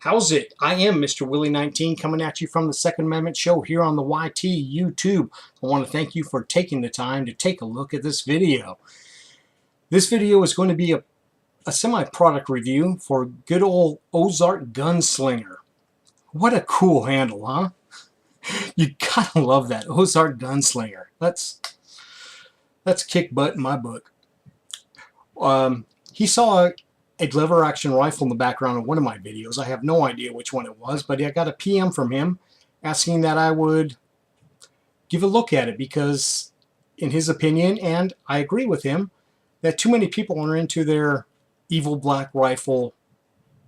How's it? I am Mr. Willie19 coming at you from the Second Amendment Show here on the YT YouTube. I want to thank you for taking the time to take a look at this video. This video is going to be a semi-product review for good old OzarkGunslinger. What a cool handle, huh? You gotta love that, OzarkGunslinger. That's kick butt in my book. He saw a lever action rifle in the background of one of my videos. I have no idea which one it was, but I got a PM from him asking that I would give a look at it because, in his opinion, and I agree with him, that too many people are into their evil black rifle,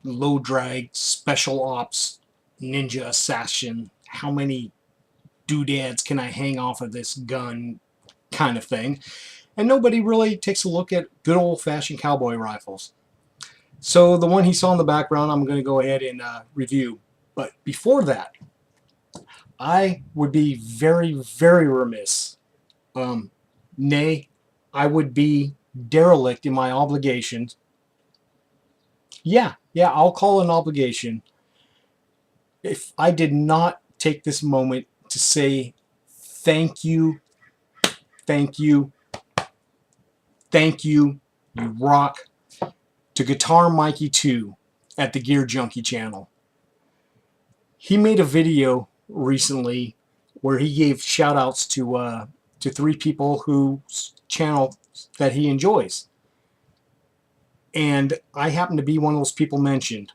low drag, special ops, ninja assassin, how many doodads can I hang off of this gun kind of thing. And nobody really takes a look at good old-fashioned cowboy rifles. So the one he saw in the background, I'm going to go ahead and review. But before that, I would be very, very remiss. Nay, I would be derelict in my obligations. Yeah, I'll call it an obligation if I did not take this moment to say thank you, thank you, thank you, you rock, to Guitar Mikey 2 at the Gear Junkie channel. He made a video recently where he gave shout outs to 3 people whose channel that he enjoys. And I happen to be one of those people mentioned.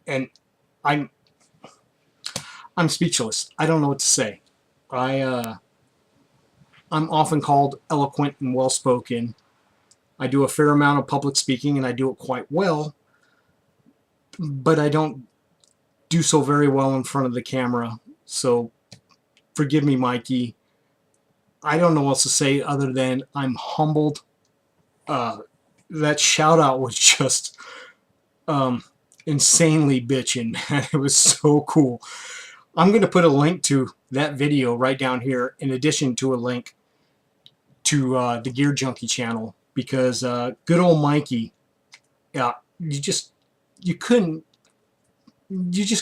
And I'm speechless. I don't know what to say. I'm often called eloquent and well-spoken. I do a fair amount of public speaking, and I do it quite well, but I don't do so very well in front of the camera, so forgive me, Mikey. I don't know what else to say other than I'm humbled. That shout-out was just insanely bitchin'. It was so cool. I'm going to put a link to that video right down here, in addition to a link to the Gear Junkie channel. Because good old Mikey, you just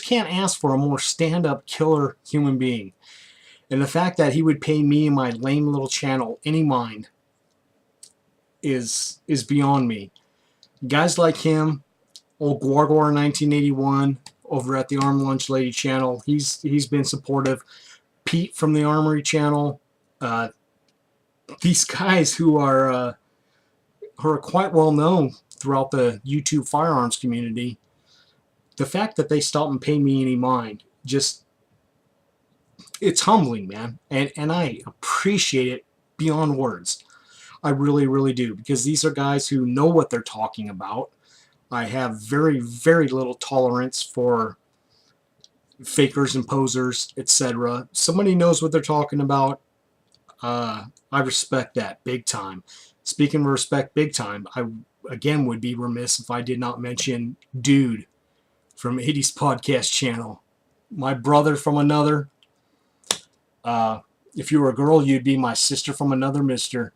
can't ask for a more stand-up killer human being. And the fact that he would pay me and my lame little channel any mind is beyond me. Guys like him, old Gwargor 1981 over at the Arm Lunch Lady channel, he's been supportive. Pete from the Armory channel, these guys who are quite well known throughout the YouTube firearms community, the fact that they stop and pay me any mind, just, it's humbling, man. And I appreciate it beyond words. I really, really do, because these are guys who know what they're talking about. I have very, very little tolerance for fakers and posers, etc. Somebody knows what they're talking about. I respect that big time. Speaking of respect big time, I again would be remiss if I did not mention Dude from 80s Podcast channel. My brother from another. If you were a girl, you'd be my sister from another mister.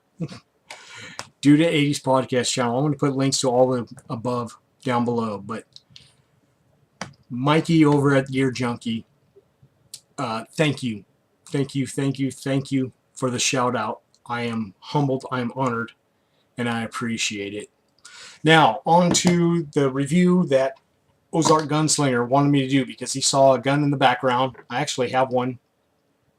Dude at 80s Podcast channel. I'm going to put links to all the above down below. But Mikey over at Gear Junkie, thank you. Thank you, thank you, thank you for the shout out. I am humbled, I am honored, and I appreciate it. Now, on to the review that OzarkGunslinger wanted me to do because he saw a gun in the background. I actually have one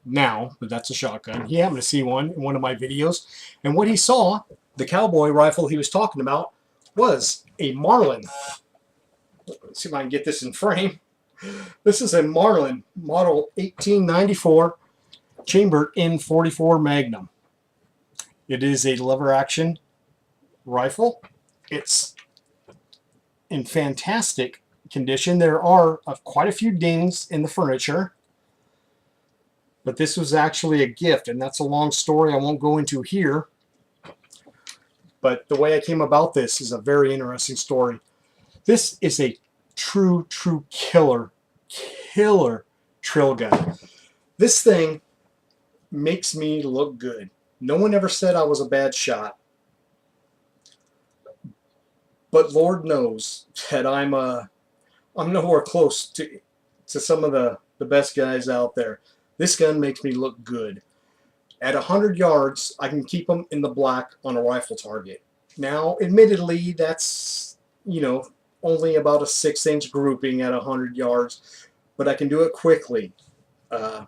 now, but that's a shotgun. He happened to see one in one of my videos, and what he saw, the cowboy rifle he was talking about, was a Marlin. Let's see if I can get this in frame. This is a Marlin model 1894 chambered in .44 Magnum. It is a lever action rifle. It's in fantastic condition. There are quite a few dings in the furniture, but this was actually a gift, and that's a long story I won't go into here. But the way I came about this is a very interesting story. This is a true killer trail gun. This thing makes me look good. No one ever said I was a bad shot. But Lord knows that I'm nowhere close to some of the best guys out there. This gun makes me look good. At 100 yards, I can keep them in the black on a rifle target. Now, admittedly, that's, you know, only about a 6-inch grouping at 100 yards, but I can do it quickly. Uh,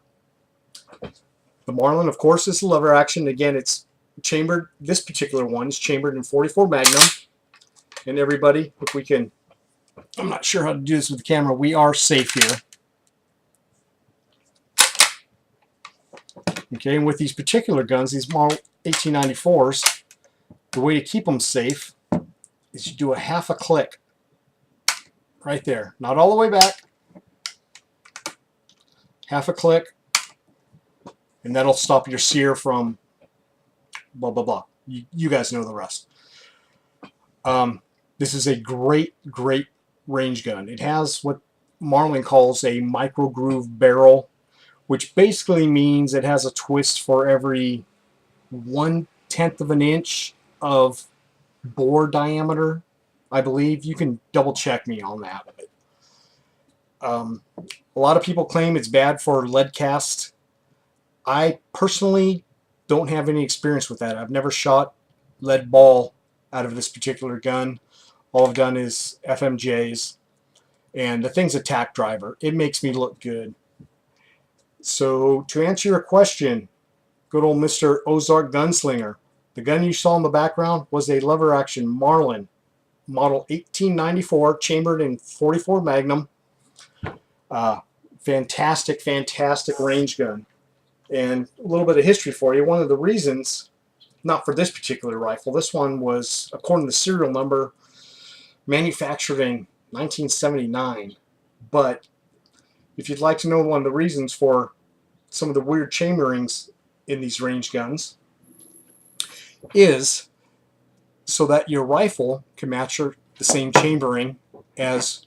the Marlin, of course, is lever action. Again, it's chambered. This particular one is chambered in 44 Magnum. And everybody, if we can, I'm not sure how to do this with the camera. We are safe here. Okay, and with these particular guns, these Model 1894s, the way to keep them safe is you do a half a click right there. Not all the way back. Half a click, and that'll stop your sear from blah, blah, blah. You guys know the rest. This is a great, great range gun. It has what Marlin calls a micro groove barrel, which basically means it has a twist for every 1/10 of an inch of bore diameter, I believe. You can double check me on that. A lot of people claim it's bad for lead cast. I personally don't have any experience with that. I've never shot lead ball out of this particular gun. All I've done is FMJs, and the thing's a tack driver. It makes me look good. So to answer your question, good old Mr. Ozark Gunslinger, the gun you saw in the background was a lever action Marlin Model 1894, chambered in 44 Magnum. Fantastic, fantastic range gun. And a little bit of history for you. One of the reasons, not for this particular rifle, this one was, according to the serial number, manufactured in 1979. But if you'd like to know one of the reasons for some of the weird chamberings in these range guns, is so that your rifle can match the same chambering as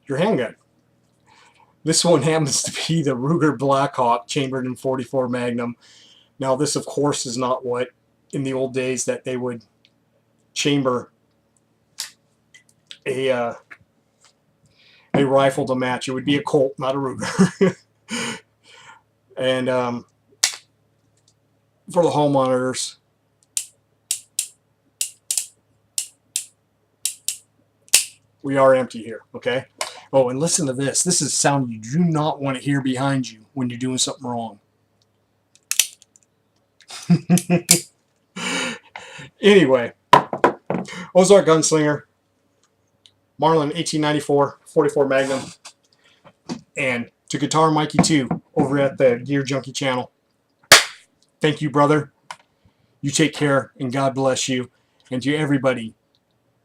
your handgun. This one happens to be the Ruger Blackhawk, chambered in 44 Magnum. Now this, of course, is not what, in the old days, that they would chamber a rifle to match. It would be a Colt, not a Ruger. And for the hall monitors, we are empty here, okay? Oh, and listen to this. This is sound you do not want to hear behind you when you're doing something wrong. Anyway, Ozark Gunslinger, Marlin 1894, 44 Magnum, and to Guitar Mikey 2 over at the Gear Junkie channel. Thank you, brother. You take care, and God bless you. And to everybody,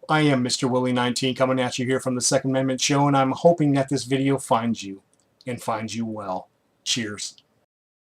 I am Mr. Willie 19 coming at you here from the Second Amendment Show, and I'm hoping that this video finds you, and finds you well. Cheers.